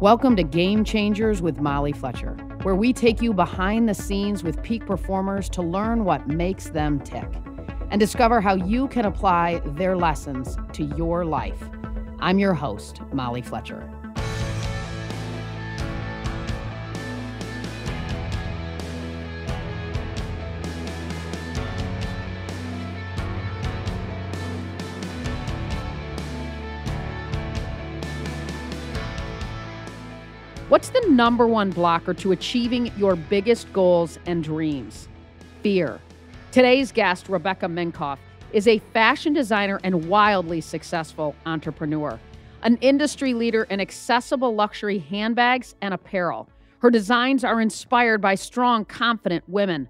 Welcome to Game Changers with Molly Fletcher, where we take you behind the scenes with peak performers to learn what makes them tick and discover how you can apply their lessons to your life. I'm your host, Molly Fletcher. What's the number one blocker to achieving your biggest goals and dreams? Fear. Today's guest, Rebecca Minkoff, is a fashion designer and wildly successful entrepreneur, an industry leader in accessible luxury handbags and apparel. Her designs are inspired by strong, confident women.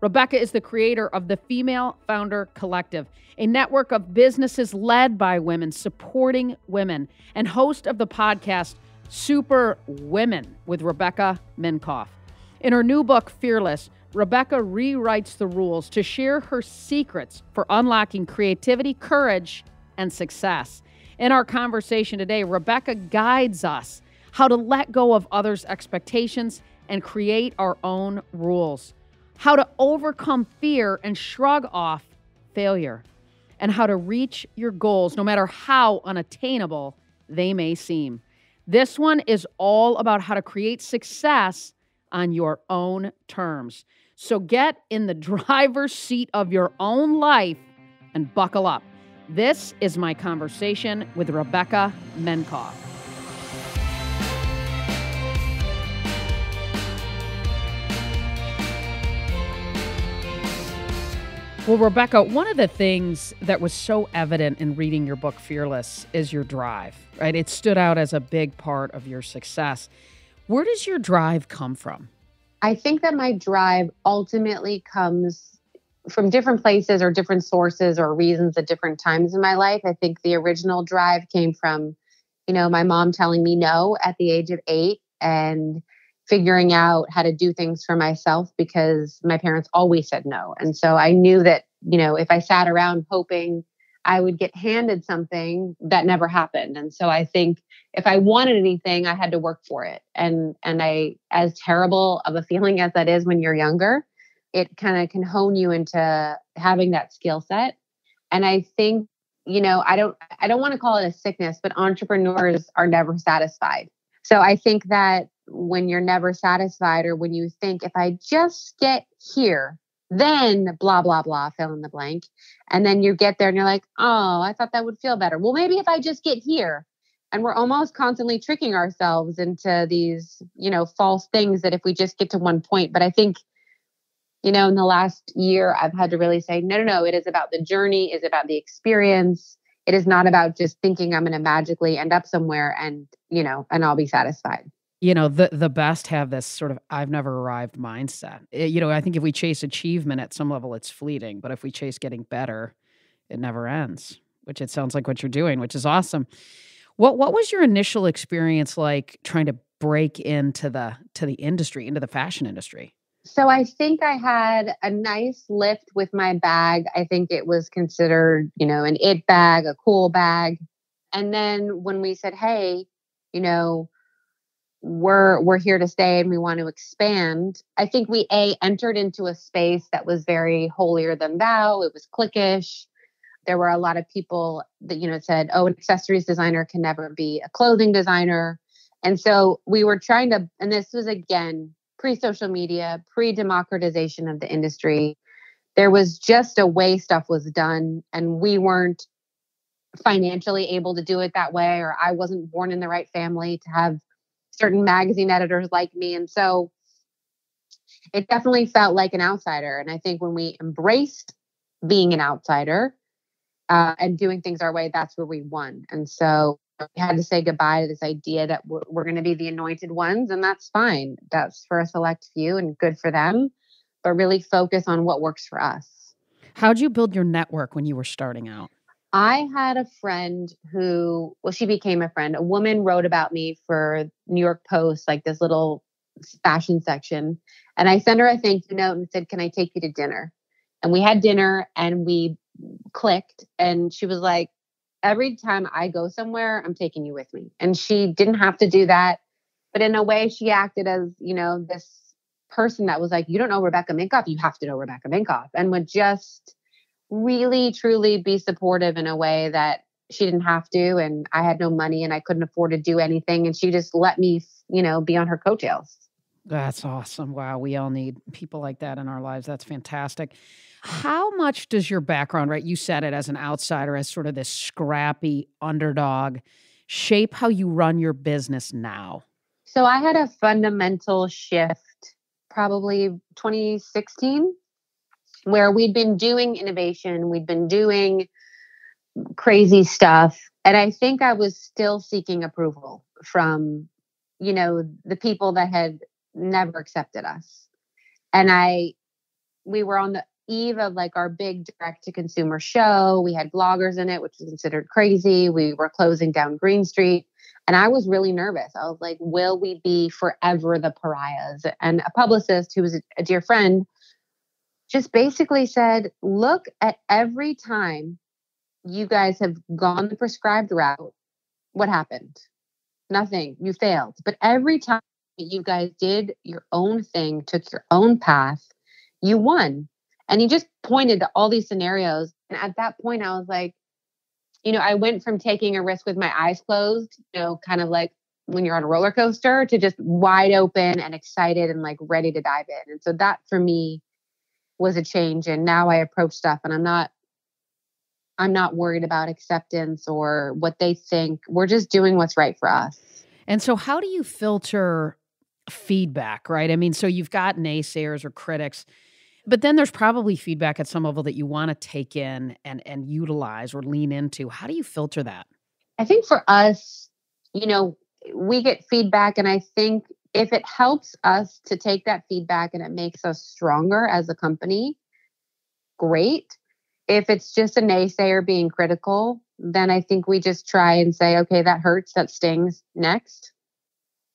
Rebecca is the creator of the Female Founder Collective, a network of businesses led by women, supporting women, and host of the podcast Superwoman with Rebecca Minkoff. In her new book, Fearless, Rebecca rewrites the rules to share her secrets for unlocking creativity, courage, and success. In our conversation today, Rebecca guides us how to let go of others' expectations and create our own rules, how to overcome fear and shrug off failure, and how to reach your goals no matter how unattainable they may seem. This one is all about how to create success on your own terms. So get in the driver's seat of your own life and buckle up. This is my conversation with Rebecca Minkoff. Well, Rebecca, one of the things that was so evident in reading your book, Fearless, is your drive, right? It stood out as a big part of your success. Where does your drive come from? I think that my drive ultimately comes from different places or different sources or reasons at different times in my life. I think the original drive came from, my mom telling me no at the age of 8 and figuring out how to do things for myself because my parents always said no. And so I knew that, if I sat around hoping I would get handed something, that never happened. And so I think if I wanted anything, I had to work for it. And I, as terrible of a feeling as that is when you're younger, it kind of can hone you into having that skill set. And I think, I don't want to call it a sickness, but entrepreneurs are never satisfied. So I think that when you're never satisfied, or when you think, if I just get here, then blah, blah, blah, fill in the blank. And then you get there and you're like, oh, I thought that would feel better. Well, maybe if I just get here. And we're almost constantly tricking ourselves into these, false things that if we just get to one point. But I think, in the last year, I've had to really say, no, it is about the journey, it is about the experience. It is not about just thinking I'm going to magically end up somewhere and I'll be satisfied. The best have this sort of I've never arrived mindset. I think if we chase achievement at some level, it's fleeting. But if we chase getting better, it never ends, which it sounds like what you're doing, which is awesome. What was your initial experience like trying to break into the industry, into the fashion industry? So I think I had a nice lift with my bag. I think it was considered, an it bag, a cool bag. And then when we said, hey, we're here to stay and we want to expand, I think we entered into a space that was very holier than thou. It was cliquish. There were a lot of people that, said, oh, an accessories designer can never be a clothing designer. And so we were trying to, and this was again, pre-social media, pre-democratization of the industry. There was just a way stuff was done, and we weren't financially able to do it that way, or I wasn't born in the right family to have certain magazine editors like me. And so it definitely felt like an outsider. And I think when we embraced being an outsider and doing things our way, that's where we won. And so we had to say goodbye to this idea that we're going to be the anointed ones, and that's fine. That's for a select few and good for them, but really focus on what works for us. How'd you build your network when you were starting out? I had a friend who, she became a friend. A woman wrote about me for New York Post, like this little fashion section. And I sent her a thank you note and said, can I take you to dinner? And we had dinner and we clicked. And she was like, every time I go somewhere, I'm taking you with me. And she didn't have to do that. But in a way, she acted as, this person that was like, you don't know Rebecca Minkoff, you have to know Rebecca Minkoff, and would just really, truly be supportive in a way that she didn't have to. And I had no money and I couldn't afford to do anything. And she just let me, be on her coattails. That's awesome. Wow. We all need people like that in our lives. That's fantastic. How much does your background, right? You said it as an outsider, as sort of this scrappy underdog, shape how you run your business now? So I had a fundamental shift probably 2016 where we'd been doing innovation, we'd been doing crazy stuff. And I think I was still seeking approval from, the people that had never accepted us. And we were on the eve of like our big direct to consumer show. We had bloggers in it, which was considered crazy. We were closing down Green Street. And I was really nervous. I was like, will we be forever the pariahs? And a publicist who was a dear friend just basically said, look at every time you guys have gone the prescribed route. What happened? Nothing. You failed. But every time you guys did your own thing, took your own path, you won. And he just pointed to all these scenarios. And at that point, I was like, I went from taking a risk with my eyes closed, kind of like when you're on a roller coaster, to just wide open and excited and like ready to dive in. And so that for me was a change. And now I approach stuff and I'm not worried about acceptance or what they think. We're just doing what's right for us. And so how do you filter feedback, right? I mean, so you've got naysayers or critics, but then there's probably feedback at some level that you want to take in and utilize or lean into. How do you filter that? I think for us, we get feedback, and I think if it helps us to take that feedback and it makes us stronger as a company, great. If it's just a naysayer being critical, then I think we just try and say, okay, that hurts, that stings, next.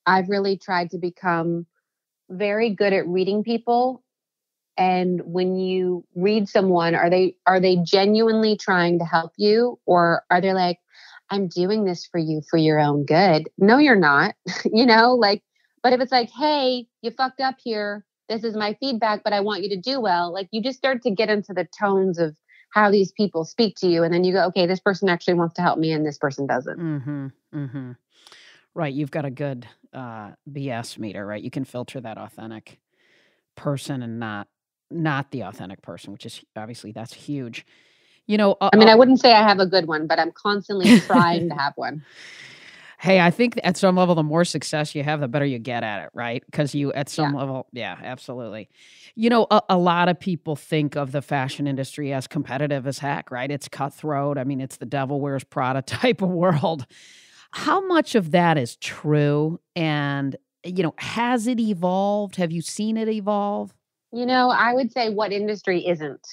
I've really tried to become very good at reading people. And when you read someone, are they genuinely trying to help you? Or are they like, I'm doing this for you for your own good? No, you're not, but if it's like, hey, you fucked up here. This is my feedback, but I want you to do well. Like you just start to get into the tones of how these people speak to you. And then you go, okay, this person actually wants to help me and this person doesn't. Mm-hmm. Mm-hmm. Right. You've got a good BS meter, right? You can filter that authentic person and not the authentic person, which is obviously that's huge. I wouldn't say I have a good one, but I'm constantly trying to have one. Hey, I think at some level, the more success you have, the better you get at it, right? Because at some level, yeah, absolutely. A lot of people think of the fashion industry as competitive as heck, right? It's cutthroat. I mean, it's the devil wears Prada type of world. How much of that is true? And, has it evolved? Have you seen it evolve? I would say what industry isn't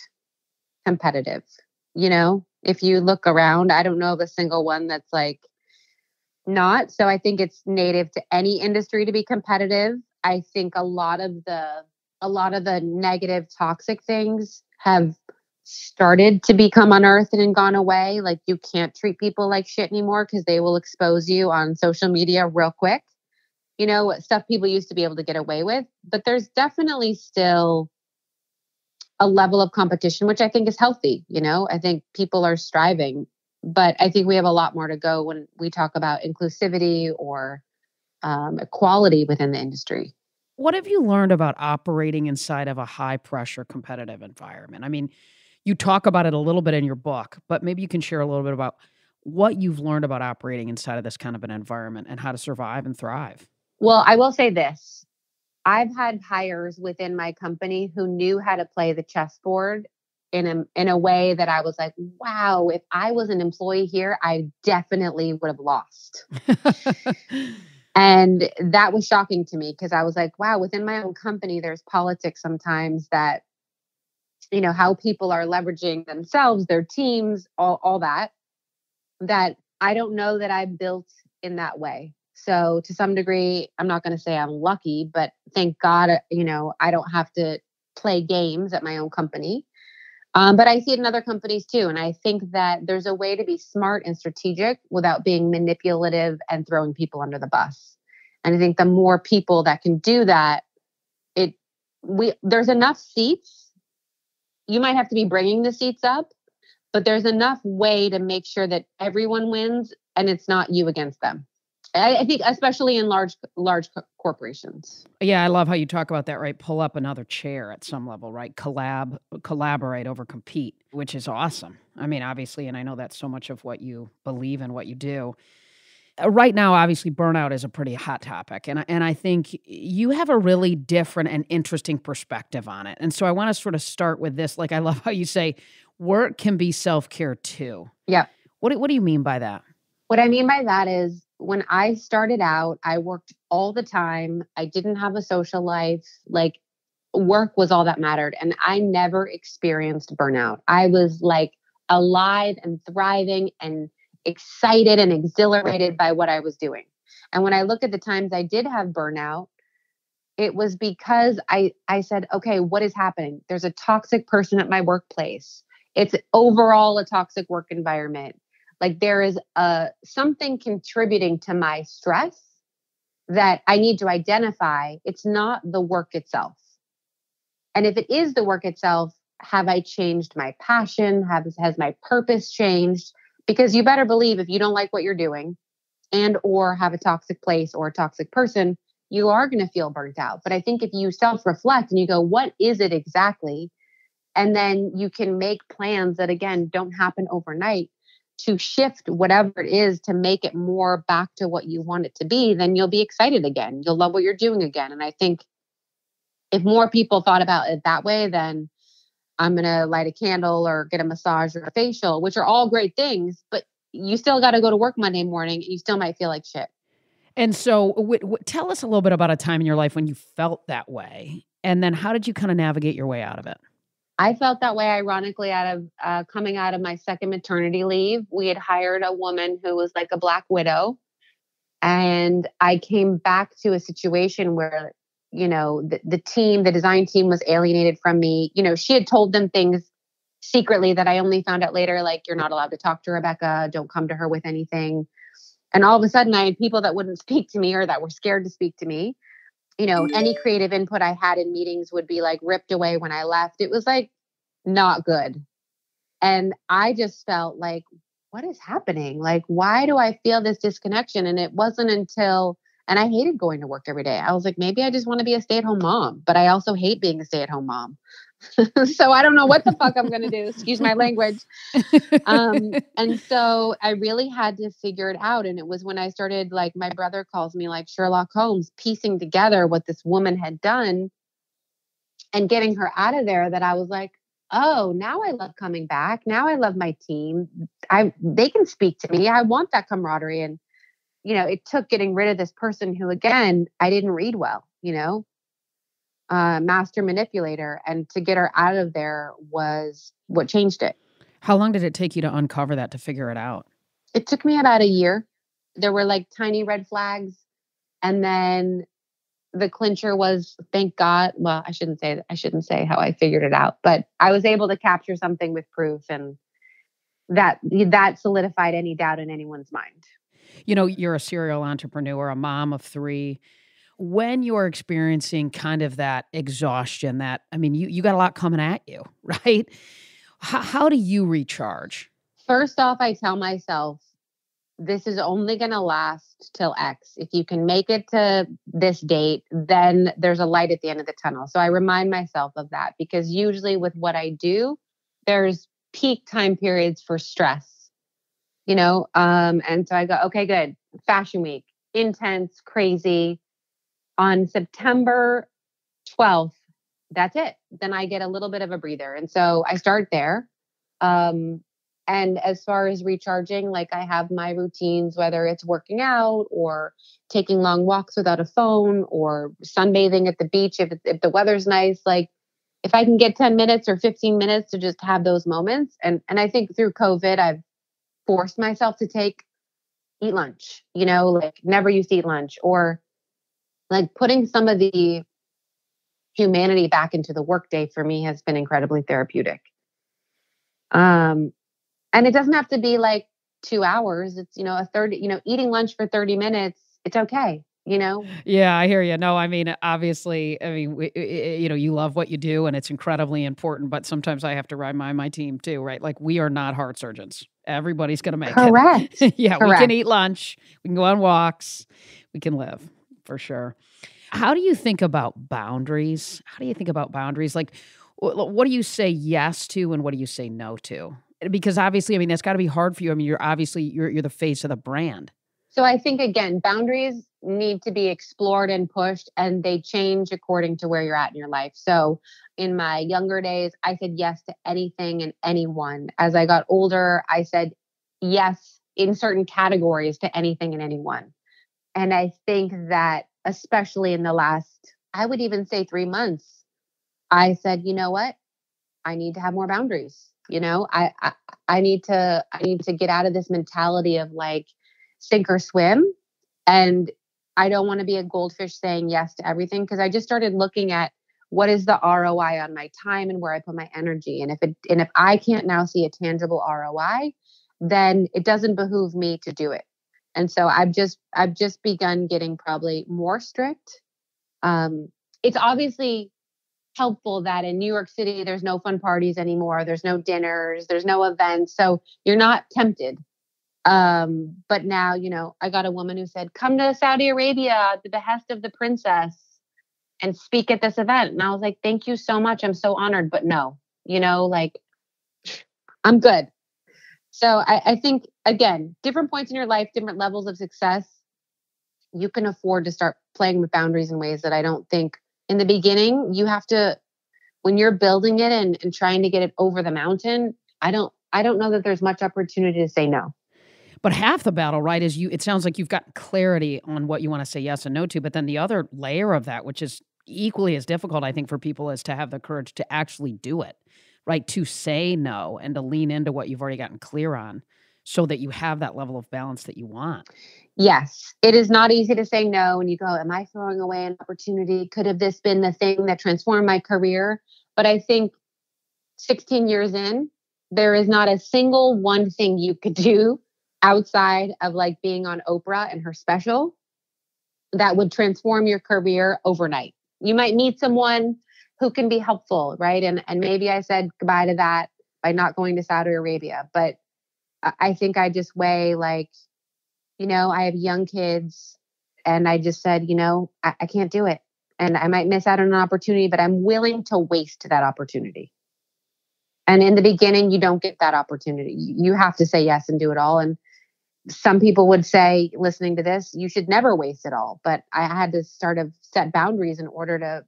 competitive? If you look around, I don't know of a single one that's like not. So I think it's native to any industry to be competitive. I think a lot of the negative toxic things have started to become unearthed and gone away. Like you can't treat people like shit anymore because they will expose you on social media real quick. Stuff people used to be able to get away with. But there's definitely still a level of competition, which I think is healthy. I think people are striving, but I think we have a lot more to go when we talk about inclusivity or equality within the industry. What have you learned about operating inside of a high pressure competitive environment? I mean, you talk about it a little bit in your book, but maybe you can share a little bit about what you've learned about operating inside of this kind of an environment and how to survive and thrive. Well, I will say this. I've had hires within my company who knew how to play the chessboard in a way that I was like, wow, if I was an employee here, I definitely would have lost. And that was shocking to me because I was like, wow, within my own company, there's politics sometimes that, how people are leveraging themselves, their teams, all that I don't know that I built in that way. So to some degree, I'm not going to say I'm lucky, but thank God, I don't have to play games at my own company. But I see it in other companies too. And I think that there's a way to be smart and strategic without being manipulative and throwing people under the bus. And I think the more people that can do that, there's enough seats. You might have to be bringing the seats up, but there's enough way to make sure that everyone wins and it's not you against them. I think especially in large corporations. Yeah, I love how you talk about that, right? Pull up another chair at some level, right? Collaborate over compete, which is awesome. I mean, obviously, and I know that's so much of what you believe and what you do. Right now, obviously, burnout is a pretty hot topic, and I think you have a really different and interesting perspective on it. And so I want to sort of start with this. Like, I love how you say work can be self-care too. Yeah. What do you mean by that? What I mean by that is when I started out, I worked all the time. I didn't have a social life. Like work was all that mattered. And I never experienced burnout. I was like alive and thriving and excited and exhilarated by what I was doing. And when I look at the times I did have burnout, it was because I said, okay, what is happening? There's a toxic person at my workplace. It's overall a toxic work environment. Like there is something contributing to my stress that I need to identify. It's not the work itself. And if it is the work itself, have I changed my passion? Has my purpose changed? Because you better believe if you don't like what you're doing and or have a toxic place or a toxic person, you are going to feel burnt out. But I think if you self-reflect and you go, what is it exactly? And then you can make plans that, again, don't happen overnight to shift whatever it is to make it more back to what you want it to be, then you'll be excited again. You'll love what you're doing again. And I think if more people thought about it that way, then I'm going to light a candle or get a massage or a facial, which are all great things, but you still got to go to work Monday morning. And you still might feel like shit. And so tell us a little bit about a time in your life when you felt that way. And then how did you kind of navigate your way out of it? I felt that way, ironically, out of coming out of my second maternity leave. We had hired a woman who was like a Black widow. And I came back to a situation where, the design team was alienated from me. She had told them things secretly that I only found out later, like, you're not allowed to talk to Rebecca. Don't come to her with anything. And all of a sudden I had people that wouldn't speak to me or that were scared to speak to me. Any creative input I had in meetings would be like ripped away when I left. It was like not good. And I just felt like, what is happening? Like, why do I feel this disconnection? And it wasn't until, and I hated going to work every day. I was like, maybe I just want to be a stay-at-home mom, but I also hate being a stay-at-home mom. So I don't know what the fuck I'm going to do. Excuse my language. And so I really had to figure it out. And it was when I started, like, my brother calls me like Sherlock Holmes, piecing together what this woman had done and getting her out of there, that I was like, oh, now I love coming back. Now I love my team. They can speak to me. I want that camaraderie. And, it took getting rid of this person who, again, I didn't read well, master manipulator. And to get her out of there was what changed it. How long did it take you to uncover that, to figure it out? It took me about a year. There were like tiny red flags. And then the clincher was, thank God. Well, I shouldn't say how I figured it out, but I was able to capture something with proof, and that solidified any doubt in anyone's mind. You're a serial entrepreneur, a mom of 3. When you're experiencing kind of that exhaustion, you got a lot coming at you, right? How do you recharge? First off, I tell myself, this is only going to last till X. If you can make it to this date, then there's a light at the end of the tunnel. So I remind myself of that, because usually with what I do, there's peak time periods for stress, and so I go, okay, good. Fashion week, intense, crazy. On September 12th, that's it. Then I get a little bit of a breather. And so I start there. And as far as recharging, like, I have my routines, whether it's working out or taking long walks without a phone or sunbathing at the beach if the weather's nice. Like, if I can get 10 minutes or 15 minutes to just have those moments. And I think through COVID, I've forced myself to eat lunch, like never used to eat lunch, or like putting some of the humanity back into the workday for me has been incredibly therapeutic. And it doesn't have to be like 2 hours. It's, a 30, eating lunch for 30 minutes. It's okay. you know? Yeah, I hear you. No, I mean, obviously, I mean, you love what you do and it's incredibly important, but sometimes I have to remind my team too, right? Like we are not heart surgeons. Everybody's going to make Correct. it. Yeah, we can Correct. eat lunch, we can go on walks, we can live for sure. How do you think about boundaries? How do you think about boundaries? Like, what do you say yes to and what do you say no to? Because obviously, I mean, that's got to be hard for you. I mean, you're the face of the brand. So I think, again, boundaries need to be explored and pushed, and they change according to where you're at in your life. So in my younger days, I said yes to anything and anyone. As I got older, I said yes in certain categories to anything and anyone. And I think that, especially in the last, I would even say 3 months, I said, you know what? I need to have more boundaries. I need to get out of this mentality of like sink or swim. And I don't want to be a goldfish saying yes to everything, because I just started looking at what is the ROI on my time and where I put my energy. And if I can't now see a tangible ROI, then it doesn't behoove me to do it. And so I've just begun getting probably more strict. It's obviously helpful that in New York City, there's no fun parties anymore. There's no dinners, there's no events. So you're not tempted. But now, I got a woman who said, come to Saudi Arabia at the behest of the princess and speak at this event. And I was like, thank you so much. I'm so honored. But no, like I'm good. So I think, again, different points in your life, different levels of success, you can afford to start playing with boundaries in ways that I don't think in the beginning you have to, when you're building it and trying to get it over the mountain. I don't know that there's much opportunity to say no. But half the battle, right, is it sounds like you've got clarity on what you want to say yes and no to. But then the other layer of that, which is equally as difficult, I think, for people, is to have the courage to actually do it, right? To say no and to lean into what you've already gotten clear on so that you have that level of balance that you want. Yes, it is not easy to say no. And you go, am I throwing away an opportunity? Could have this been the thing that transformed my career? But I think 16 years in, there is not a single one thing you could do outside of like being on Oprah and her special that would transform your career overnight. You might meet someone who can be helpful, right? And maybe I said goodbye to that by not going to Saudi Arabia. But I think I just weigh like, I have young kids, and I just said, I can't do it. And I might miss out on an opportunity, but I'm willing to waste that opportunity. And in the beginning, you don't get that opportunity. You have to say yes and do it all. And some people would say, listening to this, you should never waste it all. But I had to sort of set boundaries in order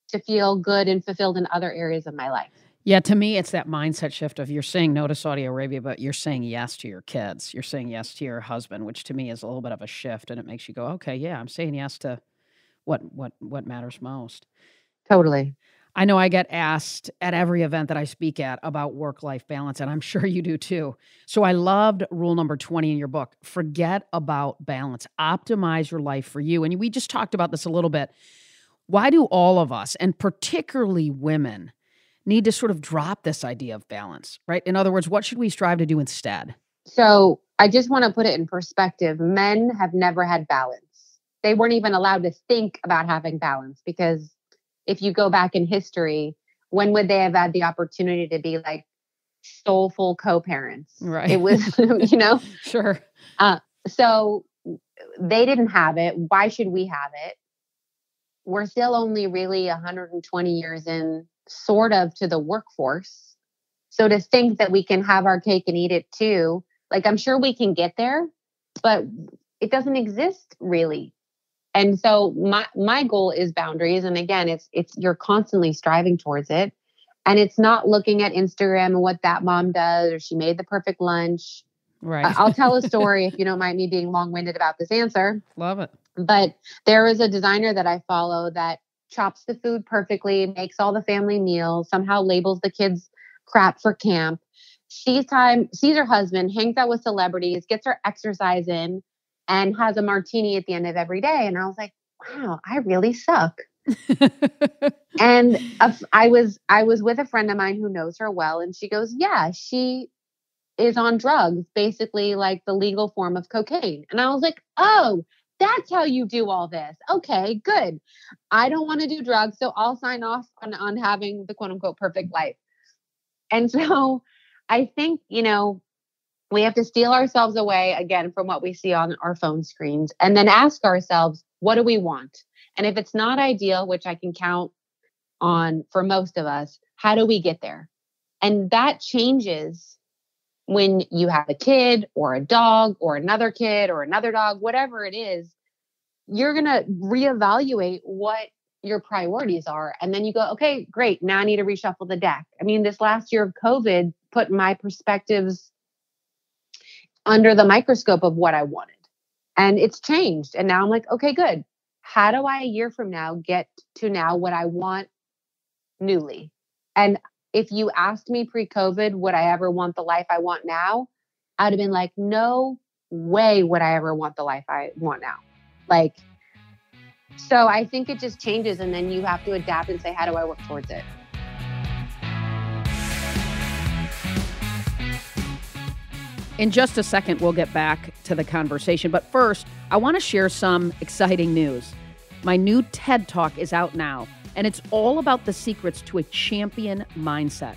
to feel good and fulfilled in other areas of my life. Yeah, to me, it's that mindset shift of you're saying no to Saudi Arabia, but you're saying yes to your kids. You're saying yes to your husband, which to me is a little bit of a shift, and it makes you go, okay, yeah, I'm saying yes to what matters most. Totally. I know I get asked at every event that I speak at about work-life balance, and I'm sure you do too. So I loved rule number 20 in your book. Forget about balance. Optimize your life for you. And we just talked about this a little bit. Why do all of us, and particularly women, need to sort of drop this idea of balance, right? In other words, what should we strive to do instead? So I just want to put it in perspective. Men have never had balance. They weren't even allowed to think about having balance, because if you go back in history, when would they have had the opportunity to be like soulful co-parents? Right. It was, Sure. So they didn't have it. Why should we have it? We're still only really 120 years in, sort of, to the workforce. So to think that we can have our cake and eat it too, like I'm sure we can get there, but it doesn't exist really. And so my goal is boundaries. And again, it's you're constantly striving towards it. And it's not looking at Instagram and what that mom does, or she made the perfect lunch. Right. I'll tell a story if you don't mind me being long-winded about this answer. Love it. But there is a designer that I follow that chops the food perfectly, makes all the family meals, somehow labels the kids crap for camp, sees her husband, hangs out with celebrities, gets her exercise in, and has a martini at the end of every day. And I was like, wow, I really suck. And I was with a friend of mine who knows her well. And she goes, yeah, she is on drugs, basically like the legal form of cocaine. And I was like, oh, That's how you do all this. Okay, good. I don't want to do drugs, so I'll sign off on having the quote unquote perfect life. And so I think, we have to steal ourselves away again from what we see on our phone screens and then ask ourselves, what do we want? And if it's not ideal, which I can count on for most of us, how do we get there? And that changes when you have a kid or a dog or another kid or another dog, whatever it is, you're going to reevaluate what your priorities are. And then you go, okay, great. Now I need to reshuffle the deck. I mean, this last year of COVID put my perspectives under the microscope of what I wanted. And it's changed. And now I'm like, okay, good. How do I, a year from now, get to now what I want newly? And if you asked me pre-COVID, would I ever want the life I want now? I'd have been like, no way would I ever want the life I want now. So I think it just changes. And then you have to adapt and say, how do I work towards it? In just a second, we'll get back to the conversation. But first, I want to share some exciting news. My new TED Talk is out now, and it's all about the secrets to a champion mindset.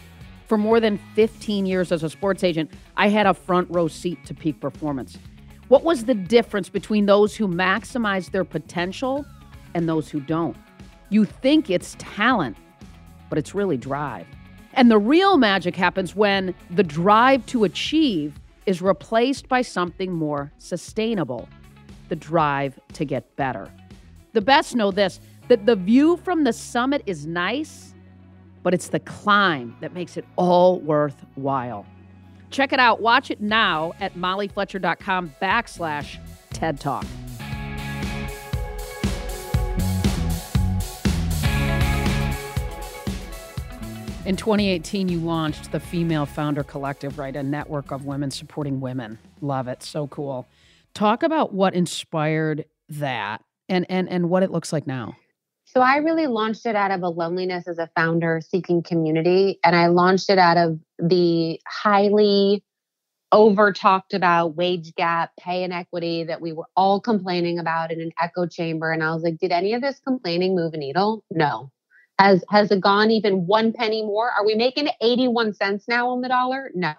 For more than 15 years as a sports agent, I had a front row seat to peak performance. What was the difference between those who maximize their potential and those who don't? You think it's talent, but it's really drive. And the real magic happens when the drive to achieve is replaced by something more sustainable, the drive to get better. The best know this, that the view from the summit is nice, but it's the climb that makes it all worthwhile. Check it out. Watch it now at mollyfletcher.com/TED Talk. In 2018, you launched the Female Founder Collective, right? A network of women supporting women. Love it. So cool. Talk about what inspired that and what it looks like now. So I really launched it out of a loneliness as a founder seeking community. And I launched it out of the highly over talked about wage gap, pay inequity that we were all complaining about in an echo chamber. And I was like, did any of this complaining move a needle? No. Has it gone even 1 penny more? Are we making 81 cents now on the dollar? No.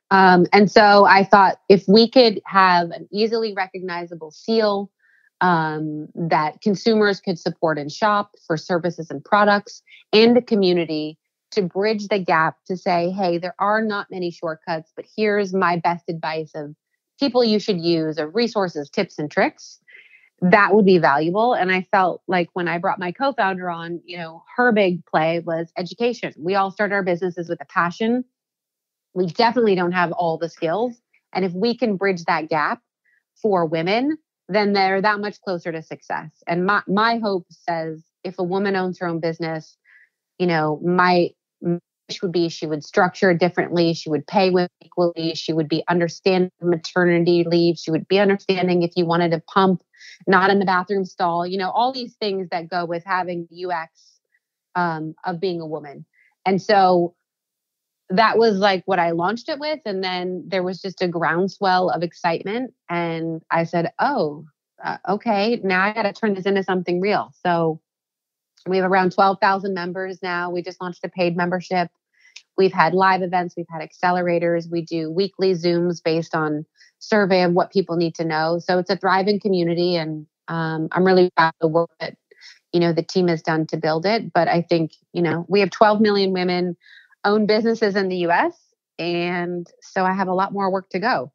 And so I thought if we could have an easily recognizable seal that consumers could support and shop for services and products and a community to bridge the gap to say, hey, there are not many shortcuts, but here's my best advice of people you should use, of resources, tips, and tricks. That would be valuable. And I felt like when I brought my co-founder on, her big play was education. We all start our businesses with a passion. We definitely don't have all the skills. And if we can bridge that gap for women, then they're that much closer to success. And my hope says if a woman owns her own business, my wish would be she would structure it differently. She would pay women equally. She would be understanding maternity leave. She would be understanding if you wanted to pump, not in the bathroom stall, all these things that go with having UX of being a woman. And so that was like what I launched it with. And then there was just a groundswell of excitement. And I said, okay, now I got to turn this into something real. So we have around 12,000 members now. We just launched a paid membership. We've had live events. We've had accelerators. We do weekly Zooms based on survey of what people need to know. So it's a thriving community. And I'm really proud of the work that, the team has done to build it. But I think, we have 12 million women own businesses in the US. And so I have a lot more work to go.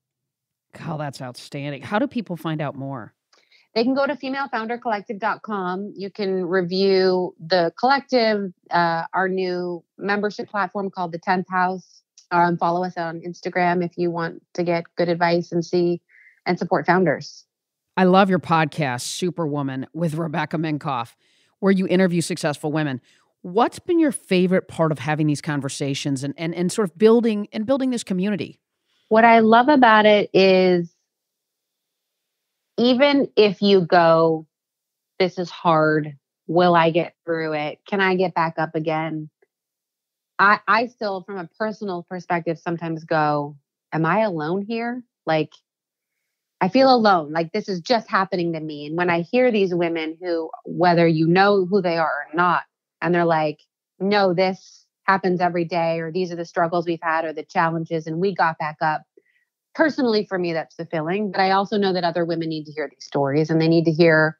God, that's outstanding. How do people find out more? They can go to femalefoundercollective.com. You can review the collective, our new membership platform called the 10th House. Follow us on Instagram if you want to get good advice and see and support founders. I love your podcast, Superwoman, with Rebecca Minkoff, where you interview successful women. What's been your favorite part of having these conversations and sort of building this community? What I love about it is even if you go, this is hard, will I get through it? Can I get back up again? I still, from a personal perspective, sometimes go, am I alone here? I feel alone. Like this is just happening to me. And when I hear these women who, whether you know who they are or not, and they're like, no, this happens every day, or these are the struggles we've had or the challenges, and we got back up. Personally, for me, that's fulfilling. But I also know that other women need to hear these stories, and they need to hear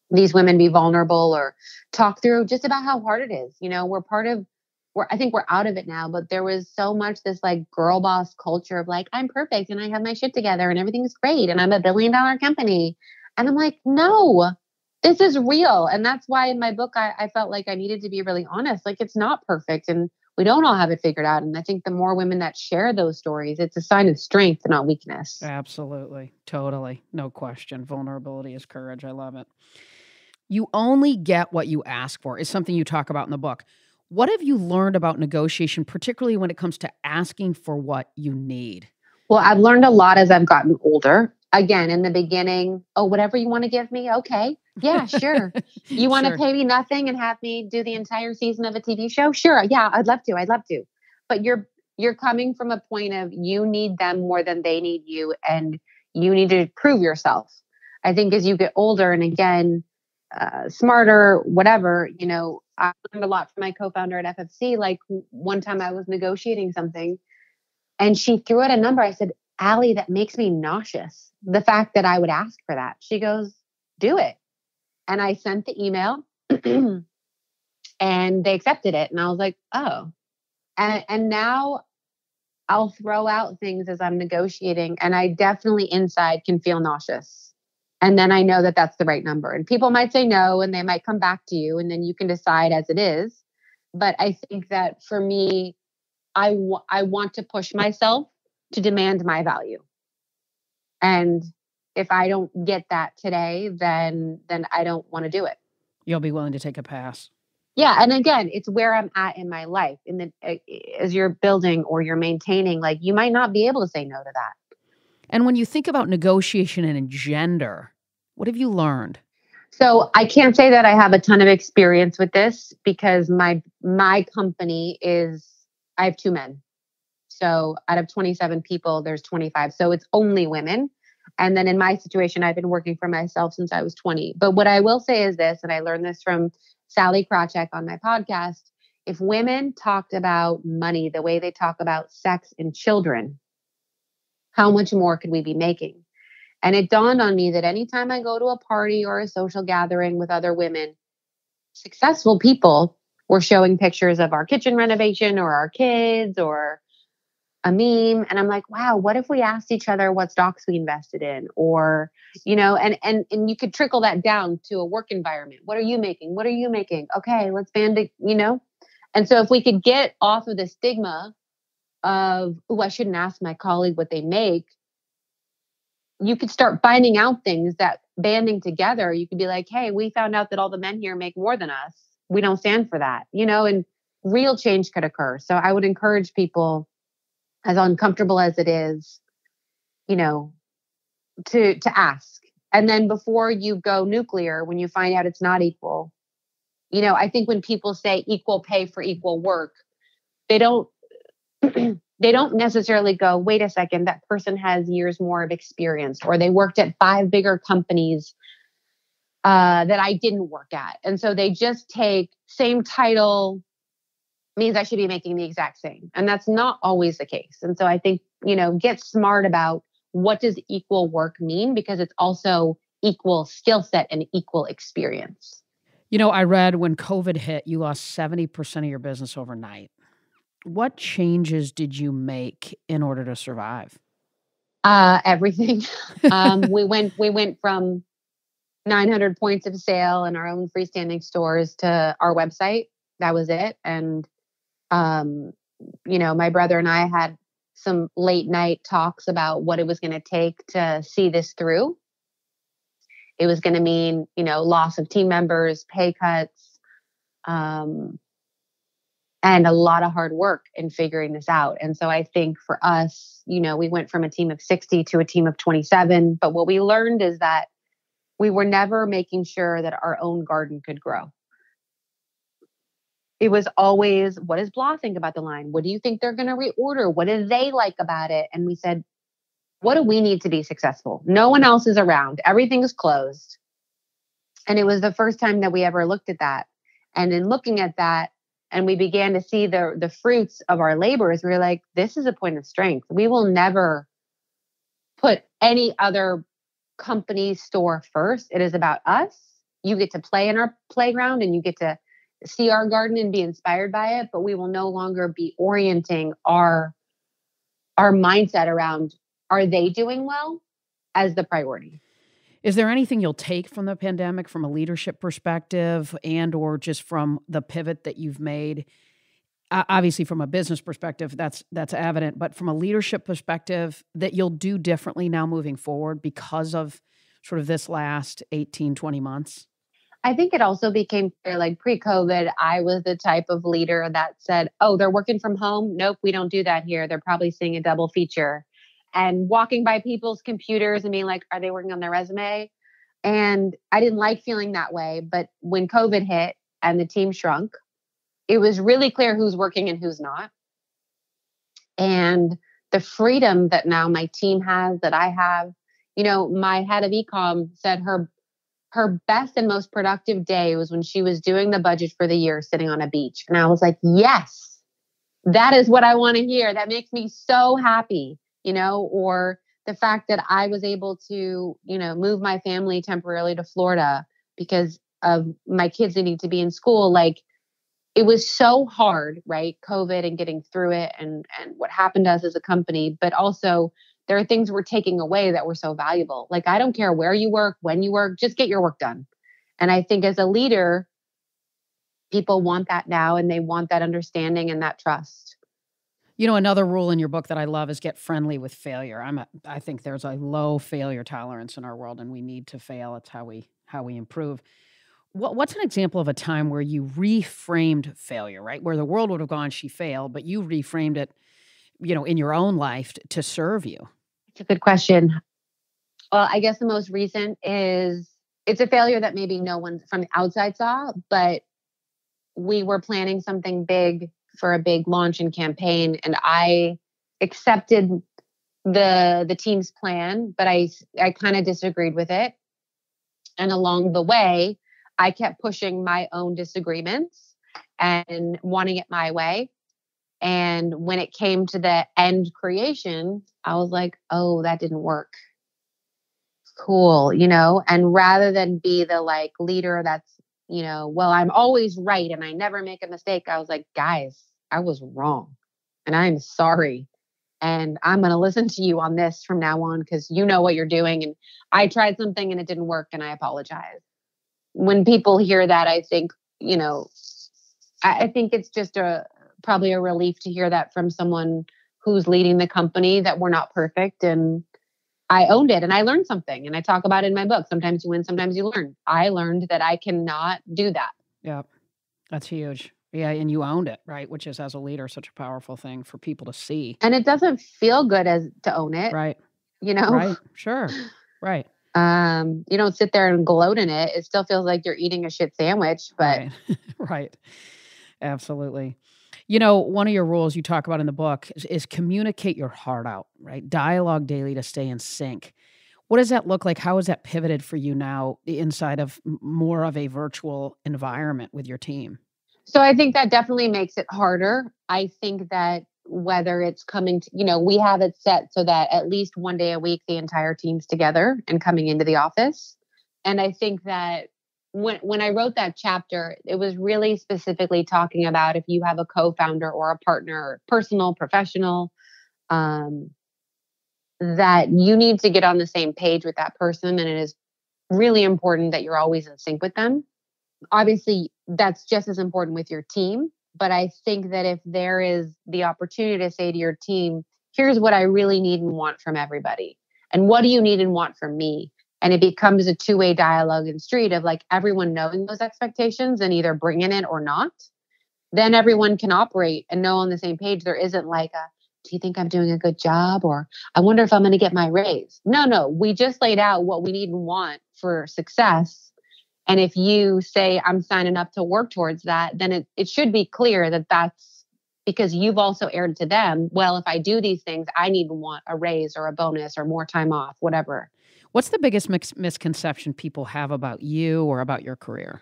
these women be vulnerable or talk through just about how hard it is. I think we're out of it now, but there was so much this like girl boss culture of like, I'm perfect and I have my shit together and everything's great and I'm a $1 billion company. And I'm like, no, this is real. And that's why in my book, I felt like I needed to be really honest. Like it's not perfect and we don't all have it figured out. And I think the more women that share those stories, it's a sign of strength, not weakness. Absolutely. Totally. No question. Vulnerability is courage. I love it. You only get what you ask for is something you talk about in the book. What have you learned about negotiation, particularly when it comes to asking for what you need? Well, I've learned a lot as I've gotten older. Again, in the beginning, oh, whatever you want to give me. Okay. Yeah, sure. You want to pay me nothing and have me do the entire season of a TV show? Sure. Yeah, I'd love to. I'd love to. But you're coming from a point of you need them more than they need you, and you need to prove yourself. I think as you get older and again, smarter, whatever, I learned a lot from my co-founder at FFC. Like one time I was negotiating something and she threw out a number. I said, Allie, that makes me nauseous. The fact that I would ask for that. She goes, do it. And I sent the email and they accepted it. And I was like, oh, and now I'll throw out things as I'm negotiating. And I definitely inside can feel nauseous. And then I know that that's the right number. And people might say no, and they might come back to you, and then you can decide as it is. But I think that for me, I want to push myself to demand my value. And if I don't get that today, then I don't want to do it. You'll be willing to take a pass. Yeah. And again, it's where I'm at in my life. As you're building or you're maintaining, like you might not be able to say no to that. And when you think about negotiation and gender, what have you learned? So I can't say that I have a ton of experience with this because my company I have 2 men. So out of 27 people, there's 25. So it's only women. And then in my situation, I've been working for myself since I was 20. But what I will say is this, and I learned this from Sally Krawcheck on my podcast. If women talked about money the way they talk about sex and children, how much more could we be making? And it dawned on me that anytime I go to a party or a social gathering with other women, successful people were showing pictures of our kitchen renovation or our kids or a meme. And I'm like, wow, what if we asked each other what stocks we invested in? Or, and you could trickle that down to a work environment. What are you making? What are you making? Okay, let's band it, And so if we could get off of the stigma of, oh, I shouldn't ask my colleague what they make, you could start finding out things that banding together, you could be like, hey, we found out that all the men here make more than us. We don't stand for that, and real change could occur. So I would encourage people, as uncomfortable as it is, to ask. And then before you go nuclear, when you find out it's not equal, I think when people say equal pay for equal work, they don't they don't necessarily go, wait a second, that person has years more of experience, or they worked at 5 bigger companies that I didn't work at. And so they just take same title means I should be making the exact same. And that's not always the case. And so I think, get smart about what does equal work mean, because it's also equal skill set and equal experience. I read when COVID hit, you lost 70% of your business overnight. What changes did you make in order to survive? Everything. We went from 900 points of sale and our own freestanding stores to our website. That was it. And, my brother and I had some late night talks about what it was going to take to see this through. It was going to mean, loss of team members, pay cuts, and a lot of hard work in figuring this out. And so I think for us, we went from a team of 60 to a team of 27. But what we learned is that we were never making sure that our own garden could grow. It was always, what does Blah think about the line? What do you think they're going to reorder? What do they like about it? And we said, What do we need to be successful? No one else is around. Everything's closed. And it was the first time that we ever looked at that. And in looking at that, and we began to see the fruits of our labors, we were like, this is a point of strength. We will never put any other company store first. It is about us. You get to play in our playground and you get to see our garden and be inspired by it, but we will no longer be orienting our mindset around, are they doing well, as the priority. Is there anything you'll take from the pandemic from a leadership perspective and or just from the pivot that you've made? Obviously, from a business perspective, that's evident, but from a leadership perspective that you'll do differently now moving forward because of sort of this last 18, 20 months? I think it also became clear, like pre-COVID, I was the type of leader that said, oh, they're working from home. Nope, we don't do that here. They're probably seeing a double feature. And walking by people's computers and being like, are they working on their resume? And I didn't like feeling that way. But when COVID hit and the team shrunk, it was really clear who's working and who's not. And the freedom that now my team has, that I have, my head of ecom said her best and most productive day was when she was doing the budget for the year sitting on a beach. And I was like, yes, that is what I want to hear. That makes me so happy, or the fact that I was able to, move my family temporarily to Florida because of my kids needing to be in school. Like, it was so hard, right? COVID and getting through it and what happened to us as a company, but also there are things we're taking away that were so valuable. Like, I don't care where you work, when you work, just get your work done. And I think as a leader, people want that now and they want that understanding and that trust. Another rule in your book that I love is get friendly with failure. I think there's a low failure tolerance in our world and we need to fail. It's how we improve. What's an example of a time where you reframed failure, right? Where the world would have gone, she failed, but you reframed it, in your own life to serve you? It's a good question. Well, I guess the most recent is it's a failure that maybe no one from the outside saw, but we were planning something big for a big launch and campaign. And I accepted the team's plan, but I kind of disagreed with it. And along the way, I kept pushing my own disagreements and wanting it my way. And when it came to the end creation, I was like, oh, that didn't work. Cool. And rather than be the leader that's, well, I'm always right and I never make a mistake. I was like, guys, I was wrong and I'm sorry. And I'm going to listen to you on this from now on because you know what you're doing. And I tried something and it didn't work and I apologize. When people hear that, I think, I think it's just probably a relief to hear that from someone who's leading the company, that we're not perfect. And I owned it and I learned something. And I talk about it in my book. Sometimes you win, sometimes you learn. I learned that I cannot do that. Yeah, that's huge. Yeah, and you owned it, right? Which is, as a leader, such a powerful thing for people to see. And it doesn't feel good to own it. Right. Right. Sure. Right. You don't sit there and gloat in it. It still feels like you're eating a shit sandwich, but right. Right. Absolutely. One of your rules you talk about in the book is communicate your heart out, right? Dialogue daily to stay in sync. What does that look like? How has that pivoted for you now inside of more of a virtual environment with your team? So I think that definitely makes it harder. I think that whether it's coming to, we have it set so that at least one day a week, the entire team's together and coming into the office. And I think that when I wrote that chapter, it was really specifically talking about if you have a co-founder or a partner, personal, professional, that you need to get on the same page with that person. And it is really important that you're always in sync with them. Obviously, that's just as important with your team. But I think that if there is the opportunity to say to your team, here's what I really need and want from everybody. And what do you need and want from me? And it becomes a two-way dialogue and street of everyone knowing those expectations and either bringing it or not. Then everyone can operate and know on the same page. There isn't do you think I'm doing a good job? Or I wonder if I'm going to get my raise. No, we just laid out what we need and want for success. And if you say I'm signing up to work towards that, then it should be clear that that's because you've also aired to them, well, if I do these things, I need to want a raise or a bonus or more time off, whatever. What's the biggest misconception people have about you or about your career?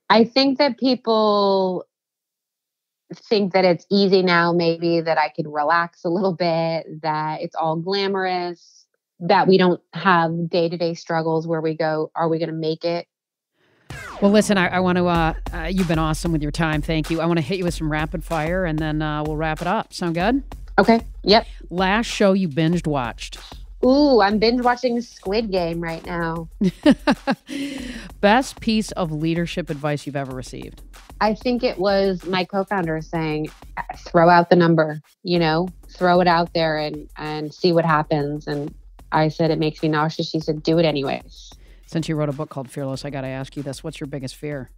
I think that people think that it's easy now, maybe that I could relax a little bit, that it's all glamorous, that we don't have day-to-day struggles where we go, are we going to make it? Well, listen, I want to, you've been awesome with your time. Thank you. I want to hit you with some rapid fire and then we'll wrap it up. Sound good? Okay. Yep. Last show you binged watched. Ooh, I'm binge watching Squid Game right now. Best piece of leadership advice you've ever received? I think it was my co-founder saying, throw out the number, throw it out there and see what happens. And I said, it makes me nauseous. She said, do it anyways. Since you wrote a book called Fearless, I got to ask you this. What's your biggest fear?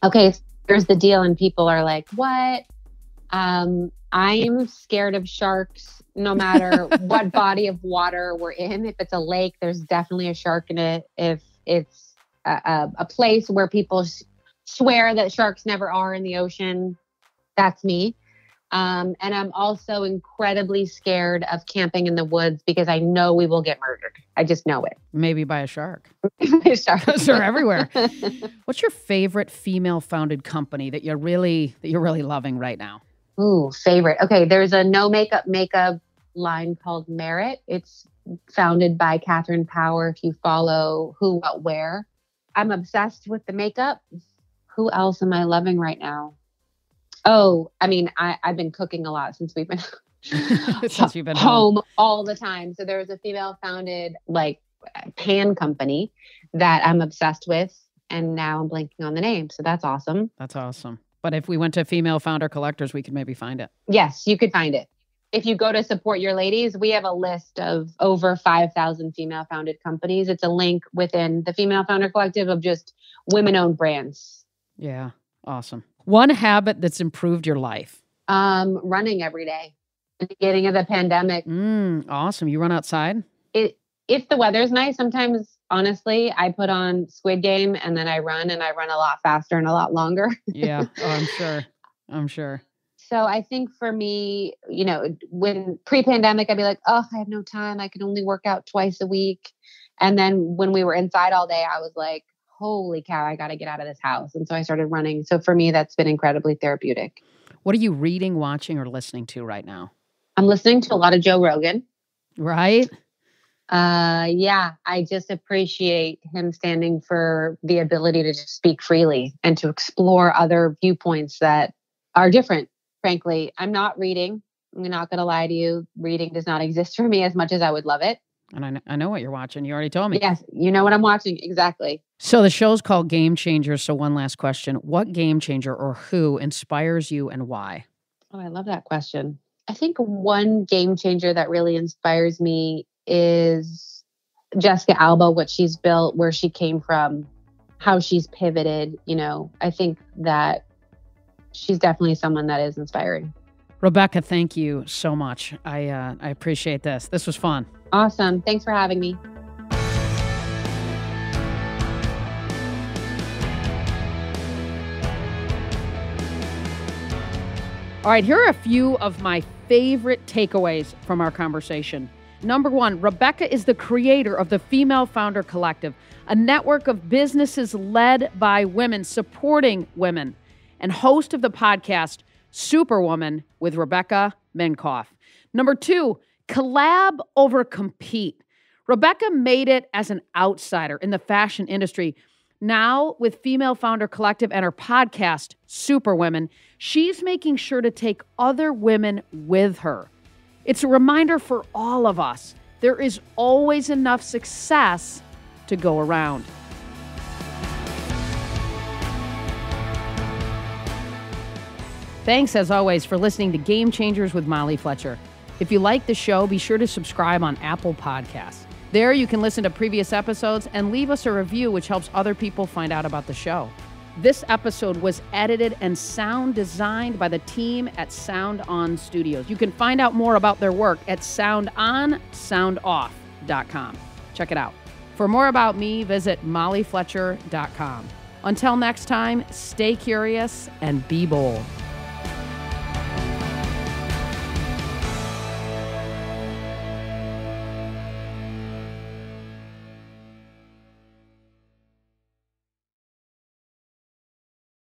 Okay, here's the deal. And people are like, what? I'm scared of sharks no matter what body of water we're in. If it's a lake, there's definitely a shark in it. If it's a place where people swear that sharks never are in the ocean, that's me. And I'm also incredibly scared of camping in the woods because I know we will get murdered. I just know it. Maybe by a shark. Sharks. They're everywhere. What's your favorite female-founded company that you're really loving right now? Ooh, favorite. Okay, there's a no makeup line called Merit. It's founded by Catherine Power. If you follow Who, What, Where. I'm obsessed with the makeup. Who else am I loving right now? Oh, I mean, I've been cooking a lot since we've been since you've been home all the time. So there was a female-founded pan company that I'm obsessed with, and now I'm blanking on the name. So that's awesome. That's awesome. But if we went to Female Founder Collectors, we could maybe find it. Yes, you could find it. If you go to Support Your Ladies, we have a list of over 5,000 female-founded companies. It's a link within the Female Founder Collective of just women-owned brands. Yeah, awesome. One habit that's improved your life? Running every day. At the beginning of the pandemic. Awesome. You run outside? If the weather's nice, sometimes, honestly, I put on Squid Game and then I run a lot faster and a lot longer. Yeah, I'm sure. So I think for me, when pre-pandemic, I'd be like, oh, I have no time. I can only work out twice a week. And then when we were inside all day, I was like, holy cow, I got to get out of this house. And so I started running. So for me, that's been incredibly therapeutic. What are you reading, watching, or listening to right now? I'm listening to a lot of Joe Rogan. Right? Yeah, I just appreciate him standing for the ability to just speak freely and to explore other viewpoints that are different. Frankly, I'm not reading. I'm not going to lie to you. Reading does not exist for me as much as I would love it. And I know what you're watching. You already told me. Yes, you know what I'm watching. Exactly. So the show's called Game Changers. So one last question. What game changer or who inspires you and why? Oh, I love that question. I think one game changer that really inspires me is Jessica Alba, what she's built, where she came from, how she's pivoted. I think that she's definitely someone that is inspiring. Rebecca, thank you so much. I appreciate this. This was fun. Awesome. Thanks for having me. All right, here are a few of my favorite takeaways from our conversation. Number one, Rebecca is the creator of the Female Founder Collective, a network of businesses led by women, supporting women, and host of the podcast Superwoman with Rebecca Minkoff. Number two, collab over compete. Rebecca made it as an outsider in the fashion industry. Now, with Female Founder Collective and her podcast, Superwoman, she's making sure to take other women with her. It's a reminder for all of us, there is always enough success to go around. Thanks, as always, for listening to Game Changers with Molly Fletcher. If you like the show, be sure to subscribe on Apple Podcasts. There you can listen to previous episodes and leave us a review, which helps other people find out about the show. This episode was edited and sound designed by the team at Sound On Studios. You can find out more about their work at soundonsoundoff.com. Check it out. For more about me, visit mollyfletcher.com. Until next time, stay curious and be bold.